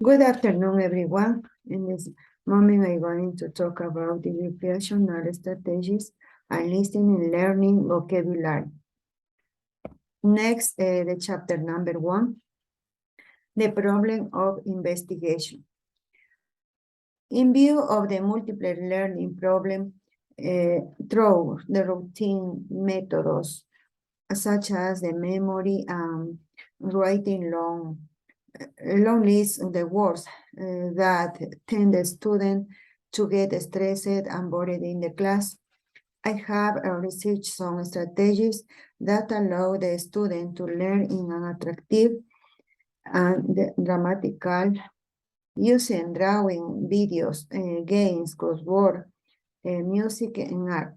Good afternoon, everyone. In this moment, I'm going to talk about the recreational strategies and listening and learning vocabulary. Next, the chapter number 1, the problem of investigation. In view of the multiple learning problem through the routine methods, such as the memory and writing long list of the words that tend the student to get stressed and bored in the class. I have researched some strategies that allow the student to learn in an attractive and dramatical using drawing, videos, games, crossword, music, and art.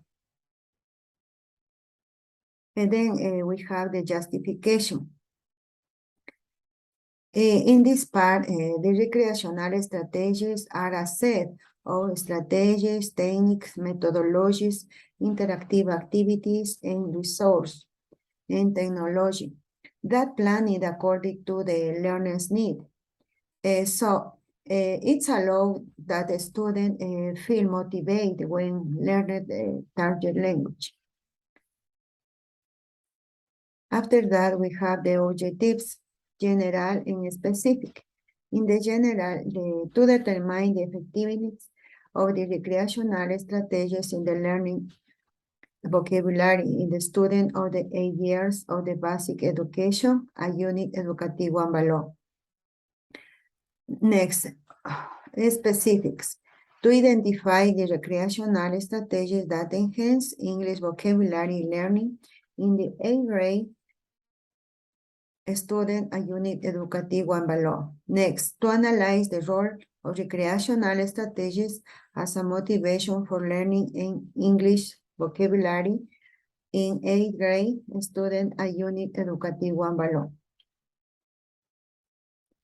And then we have the justification. In this part, the recreational strategies are a set of strategies, techniques, methodologies, interactive activities, and resource and technology that plan it according to the learner's need. It's allowed that the student feel motivated when learning the target language. After that, we have the objectives, general and specific. In the general, to determine the effectiveness of the recreational strategies in the learning vocabulary in the student of the 8 years of the basic education, a unit educativo and valor. Next, specifics. To identify the recreational strategies that enhance English vocabulary learning in the 8th grade student a unit educativo and valor. Next, to analyze the role of recreational strategies as a motivation for learning in English vocabulary in 8th grade student a unit educativo and valor.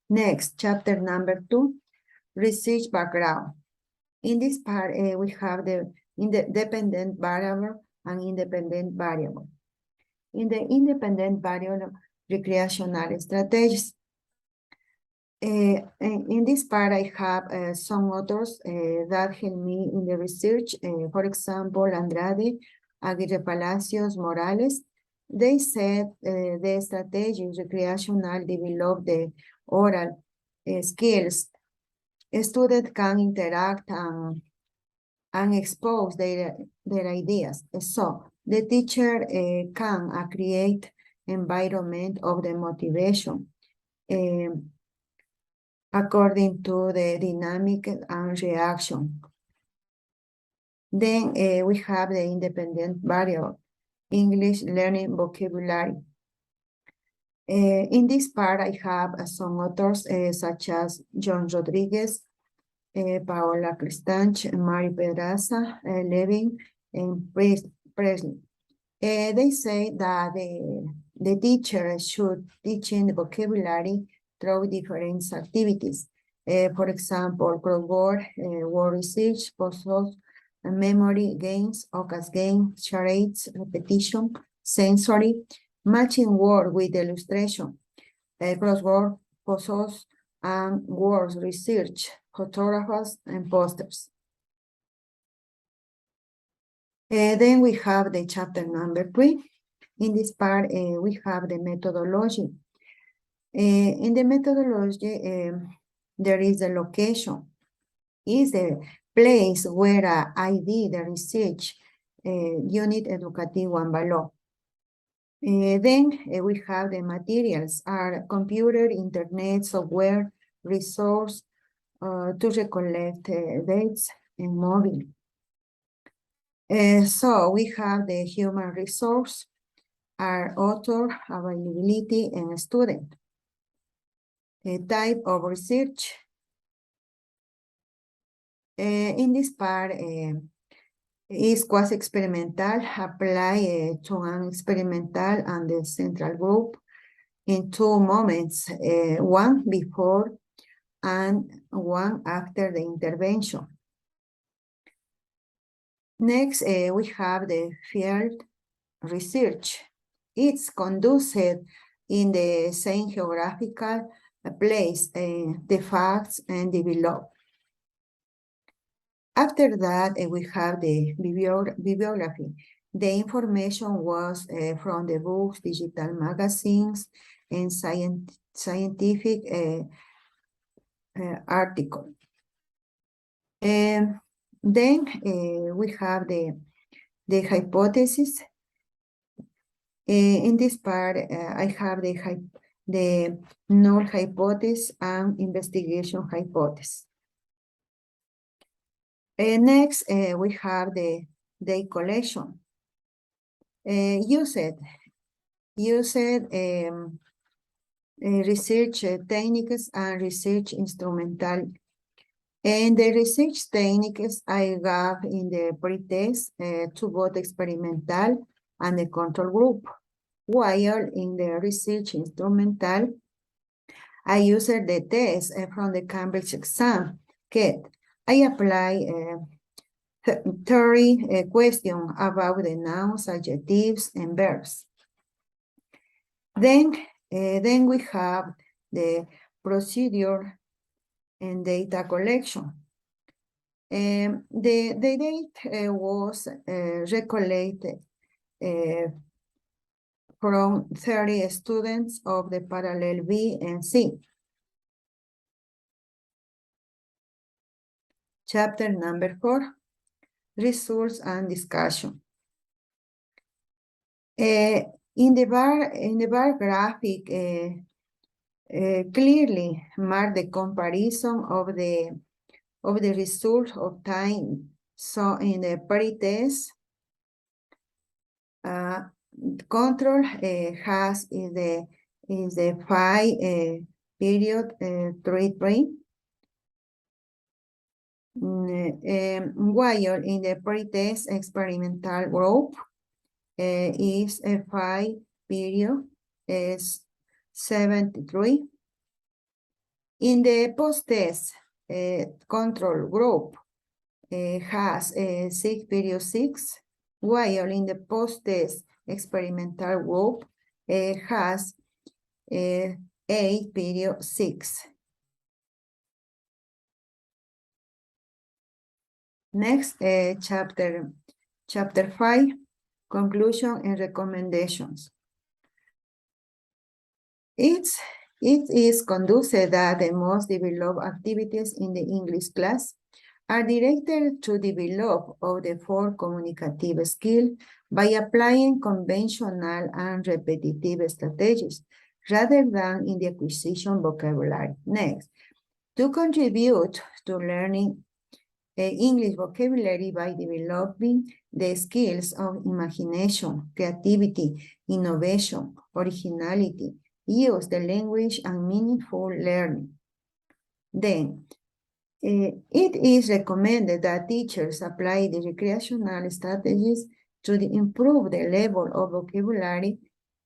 Next, chapter number 2, research background. In this part, we have the dependent variable and independent variable. In the independent variable, recreational strategies. In this part, I have some authors that help me in the research. For example, Andrade, Aguirre Palacios, Morales. They said the strategies recreational develop the oral skills. A student can interact and expose their ideas. So the teacher can create environment of the motivation according to the dynamic and reaction. Then we have the independent variable, English learning vocabulary. In this part, I have some authors such as John Rodriguez, Paola Cristanch, Mari Pedraza, Levin, and Presley. They say that the teacher should teach in the vocabulary through different activities. For example, crossword, word research, puzzles, memory games, OCAS games, charades, repetition, sensory, matching word with illustration, crossword, puzzles, and word research, photographs, and posters. Then we have the chapter number 3. In this part, we have the methodology. In the methodology, there is the location, is the place where I did the research, unit educativo and valor. Then we have the materials, are computer, internet, software, resource to recollect dates and mobile. So we have the human resource, our author, availability, and student. A type of research. In this part is quasi-experimental, apply to an experimental and the central group in 2 moments, one before and one after the intervention. Next, we have the field research. It's conducted in the same geographical place the facts and develop. After that, we have the bibliography. The information was from the books, digital magazines, and scientific article. Then we have the hypothesis. In this part, I have the null hypothesis and investigation hypothesis. Next, we have the data collection. Used research techniques and research instrumental. And the research techniques I got in the pre-test to both experimental and the control group. While in the research instrumental, I used the test from the Cambridge exam kit. I apply 30 questions about the nouns, adjectives, and verbs. Then we have the procedure and data collection. The data was recollected from 30 students of the parallel B and C. Chapter number 4, results and discussion. In the bar graphic, clearly mark the comparison of the result of time. So in the pretest, control has is the 5 period 3. While in the pretest experimental group is a 5 period is 73. In the post-test control group has 6 period 6, while in the post-test experimental group has 8 period 6. Next, chapter 5, conclusion and recommendations. It is conducive that the most developed activities in the English class are directed to develop of the 4 communicative skills by applying conventional and repetitive strategies rather than in the acquisition vocabulary. Next, to contribute to learning English vocabulary by developing the skills of imagination, creativity, innovation, originality, use the language and meaningful learning. Then, it is recommended that teachers apply the recreational strategies to improve the level of vocabulary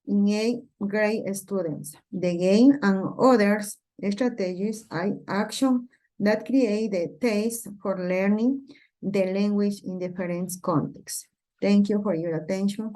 in 8th grade students. The game and others strategies are action that create the taste for learning the language in different contexts. Thank you for your attention.